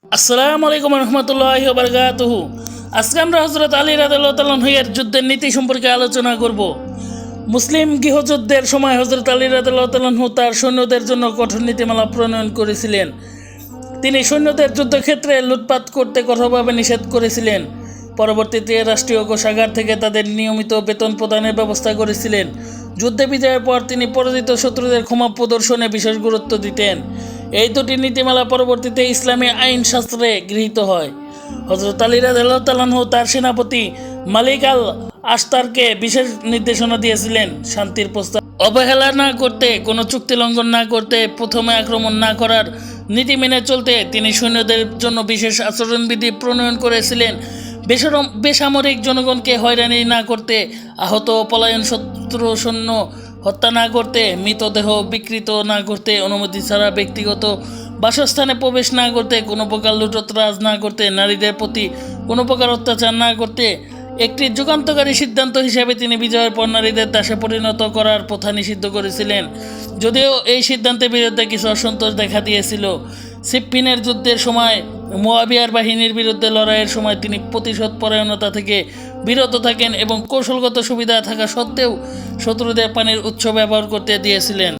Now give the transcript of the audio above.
আসসালামু আলাইকুম রহমতুল্লাহি ওয়া বারাকাতুহু। আজকে আমরা হযরত আলী রাদিয়াল্লাহু তাআলা এর যুদ্ধের নীতি সম্পর্কে আলোচনা করব। মুসলিম গৃহযুদ্ধের সময় হযরত আলী রাদিয়াল্লাহু তাআলা তার সৈন্যদের জন্য কঠোর নীতিমালা প্রণয়ন করেছিলেন। তিনি সৈন্যদের যুদ্ধক্ষেত্রে লুটপাট করতে কঠোরভাবে নিষেধ করেছিলেন। পরবর্তীতে রাষ্ট্রীয় কোষাগার থেকে তাদের নিয়মিত বেতন প্রদানের ব্যবস্থা করেছিলেন। যুদ্ধে বিজয়ের পর তিনি পরাজিত শত্রুদের ক্ষমা প্রদর্শনে বিশেষ গুরুত্ব দিতেন। এই দুটি নীতিমালা পরবর্তীতে ইসলামী আইন শাস্ত্রে গৃহীত হয়। হযরত আলী রাদিয়াল্লাহু তাআলা তার সেনাপতি মালিক আল আশতারকে বিশেষ নির্দেশনা দিয়েছিলেন শান্তির প্রস্তাব অবহেলা না করতে, কোনো চুক্তি লঙ্ঘন না করতে, প্রথমে আক্রমণ না করার নীতি মেনে চলতে। তিনি সৈন্যদের জন্য বিশেষ আচরণবিধি প্রণয়ন করেছিলেন। বেসামরিক জনগণকে হয়রানি না করতে, আহত পলায়ন শত্রু সৈন্য হত্যা না করতে, মৃতদেহ বিকৃত না করতে, অনুমতি ছাড়া ব্যক্তিগত বাসস্থানে প্রবেশ না করতে, কোনো প্রকার লুটতরাজ না করতে, নারীদের প্রতি কোনো প্রকার অত্যাচার না করতে। একটি যুগান্তকারী সিদ্ধান্ত হিসেবে তিনি বিজয়ের পর নারীদের দাসে পরিণত করার প্রথা নিষিদ্ধ করেছিলেন। যদিও এই সিদ্ধান্তের বিরুদ্ধে কিছু অসন্তোষ দেখা দিয়েছিল। সিফফিনের যুদ্ধের সময় মুয়াবিয়ার বাহিনীর বিরুদ্ধে লড়াইয়ের সময় তিনি প্রতিশোধ পরায়ণতা থেকে বিরত থাকেন এবং কৌশলগত সুবিধা থাকা সত্ত্বেও শত্রুদের পানির উৎস ব্যবহার করতে দিয়েছিলেন।